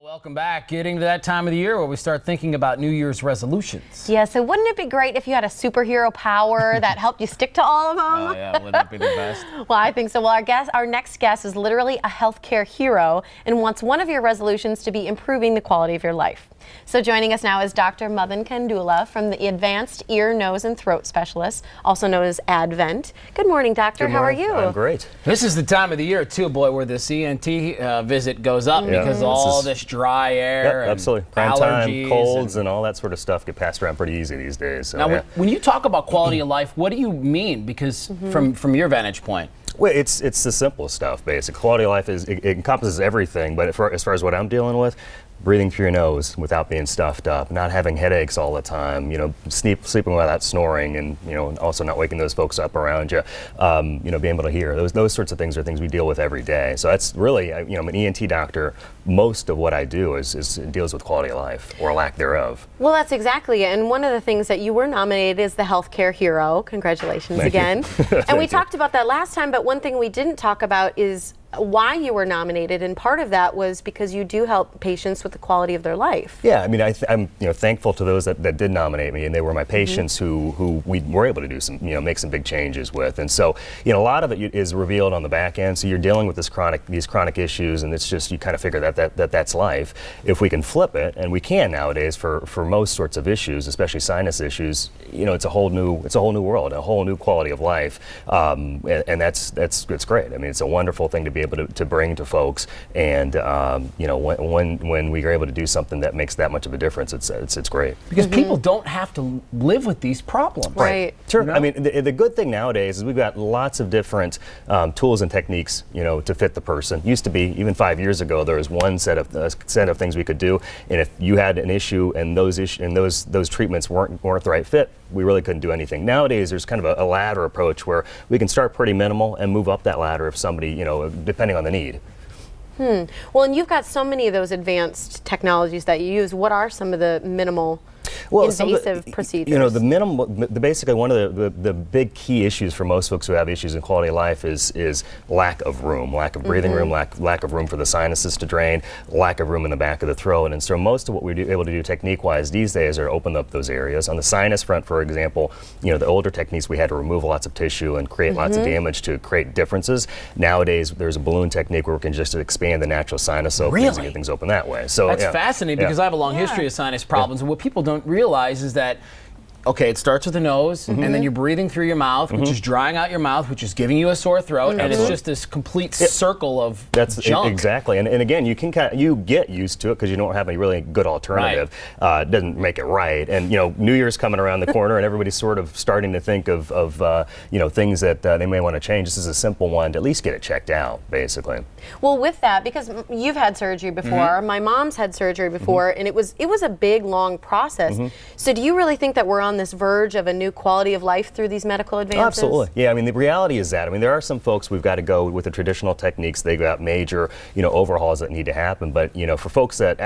Welcome back. Getting to that time of the year where we start thinking about New Year's resolutions. Yeah, so wouldn't it be great if you had a superhero power that helped you stick to all of them? Oh yeah, wouldn't that be the best? Well, I think so. Well, our next guest is literally a healthcare hero and wants one of your resolutions to be improving the quality of your life. So joining us now is Dr. Madan Kandula from the Advanced Ear, Nose, and Throat Specialist, also known as Advent. Good morning, doctor. Good morning. How are you? I'm great. This is the time of the year, too, boy, where this ENT visit goes up because all this dry air and absolutely. Prime time, colds, and all that sort of stuff get passed around pretty easy these days. So, now, when you talk about quality of life, what do you mean? Because from your vantage point. Well, it's the simple stuff, basically. Quality of life it encompasses everything, but as far as what I'm dealing with, breathing through your nose without being stuffed up, not having headaches all the time, sleeping without snoring, and also not waking those folks up around you, being able to hear. Those sorts of things are things we deal with every day. So that's really, I'm an ENT doctor. Most of what I do is deals with quality of life or lack thereof. Well, that's exactly it. And one of the things that you were nominated is the healthcare hero. Congratulations Thank again. you. And we talked about that last time, but one thing we didn't talk about is why you were nominated, and part of that was because you do help patients with the quality of their life. Yeah, I mean, I'm thankful to those that did nominate me, and they were my patients who we were able to do some make some big changes with, and so a lot of it is revealed on the back end. So you're dealing with these chronic issues, and it's just you kind of figure that's life. If we can flip it, and we can nowadays for most sorts of issues, especially sinus issues, it's a whole new world, a whole new quality of life, and that's great. I mean, it's a wonderful thing to be able to bring to folks, and when we are able to do something that makes that much of a difference, it's great. Because people don't have to live with these problems. Right. Sure. I mean, the good thing nowadays is we've got lots of different tools and techniques, to fit the person. Used to be, even 5 years ago, there was one set of things we could do, and if you had an issue and those treatments weren't the right fit, we really couldn't do anything. Nowadays, there's kind of a ladder approach where we can start pretty minimal and move up that ladder if somebody, depending on the need. Well, and you've got so many of those advanced technologies that you use. What are some of the minimal invasive procedures? Basically one of the big key issues for most folks who have issues in quality of life is lack of room, lack of breathing room, lack of room for the sinuses to drain, lack of room in the back of the throat. And so most of what we're able to do technique-wise these days are open up those areas. On the sinus front, for example, the older techniques we had to remove lots of tissue and create lots of damage to create differences. Nowadays, there's a balloon technique where we can just expand the natural sinus openings and get things open that way. So that's fascinating because I have a long history of sinus problems, and what people don't realize is that it starts with the nose, and then you're breathing through your mouth, which is drying out your mouth, which is giving you a sore throat, and it's just this complete circle of junk. Exactly, and again, you get used to it because you don't have a really good alternative. It doesn't make it right, and New Year's coming around the corner, and everybody's sort of starting to think of things that they may want to change. This is a simple one to at least get it checked out, basically. Well, with that, because you've had surgery before, my mom's had surgery before, and it was a big, long process. So do you really think that we're on this verge of a new quality of life through these medical advances? Absolutely. Yeah, I mean, the reality is that, there are some folks we've got to go with the traditional techniques. They've got major, overhauls that need to happen. But, for folks that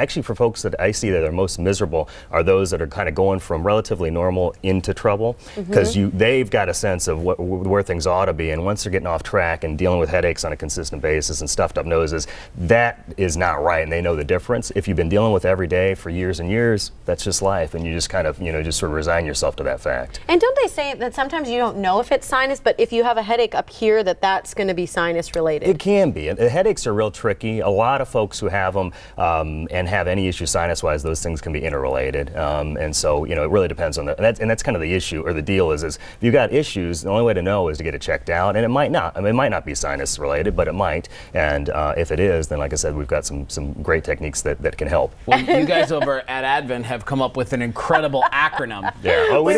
I see that are most miserable are those that are kind of going from relatively normal into trouble, because they've got a sense of where things ought to be. And once they're getting off track and dealing with headaches on a consistent basis and stuffed up noses, that is not right. And they know the difference. If you've been dealing with it every day for years and years, that's just life. And you just kind of, just sort of resign yourself to that fact. And don't they say that sometimes you don't know if it's sinus, but if you have a headache up here, that's going to be sinus related? It can be. And headaches are real tricky. A lot of folks who have them and have any issue sinus-wise, those things can be interrelated. And so, it really depends on and that's kind of the issue, or the deal is if you've got issues, the only way to know is to get it checked out. And it might not. It might not be sinus related, but it might. And if it is, then like I said, we've got some great techniques that can help. Well, you guys over at Advent have come up with an incredible acronym. Yeah. We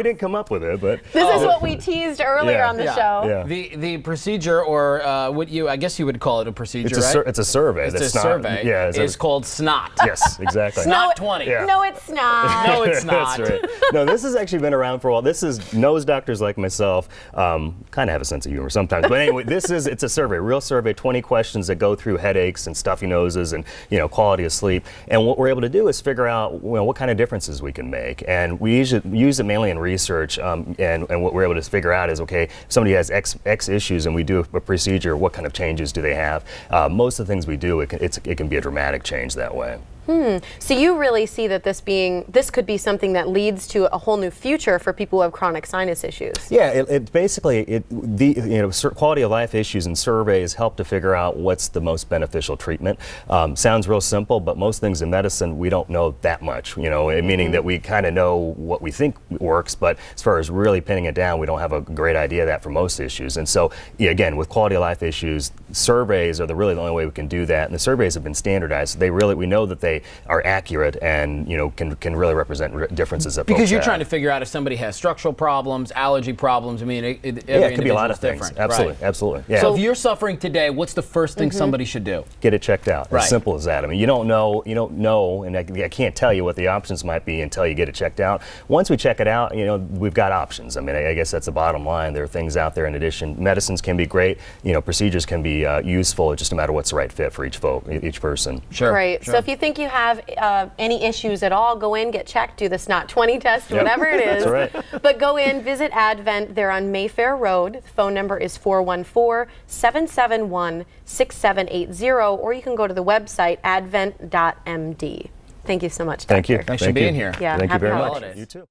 didn't come up with it, but this is what we teased earlier on the show. Yeah. The procedure, or I guess you would call it a procedure, right? It's a survey. It's a survey. Yeah, it's called SNOT. Yes, exactly. SNOT 20. Yeah. No, it's not. No, it's not. That's right. No, this has actually been around for a while. This is nose doctors like myself kind of have a sense of humor sometimes. But anyway, it's a survey, real survey, 20 questions that go through headaches and stuffy noses and quality of sleep. And what we're able to do is figure out what kind of differences we can make. And we usually use it mainly in research, and what we're able to figure out is, okay, if somebody has X issues and we do a procedure, what kind of changes do they have? Most of the things we do, it can be a dramatic change that way. So you really see that this could be something that leads to a whole new future for people who have chronic sinus issues. Yeah, it basically, quality of life issues and surveys help to figure out what's the most beneficial treatment. Sounds real simple, but most things in medicine we don't know that much. Meaning that we kind of know what we think works, but as far as really pinning it down, we don't have a great idea of that for most issues. And so, again, with quality of life issues, surveys are really the only way we can do that. And the surveys have been standardized. So we know that they are accurate and can really represent differences that because folks you're have. trying to figure out if somebody has structural problems, allergy problems. I mean, every it could be a lot of different. things. Absolutely, Right. absolutely. Yeah. So if you're suffering today, what's the first thing somebody should do? Get it checked out. Right. As simple as that. I mean, you don't know, and I can't tell you what the options might be until you get it checked out. Once we check it out, we've got options. I mean, I guess that's the bottom line. There are things out there in addition. Medicines can be great. Procedures can be useful. It's just a matter of what's the right fit for each person. Sure. Right. Sure. So if you think you have any issues at all, go in, get checked, do the SNOT 20 test, whatever it is. That's right. But go in, visit Advent. They're on Mayfair Road. The phone number is 414-771-6780, or you can go to the website advent.md. Thank you so much, Doctor. Thank you. Thanks for being here. Yeah, Thank you happy very holidays. much. You too.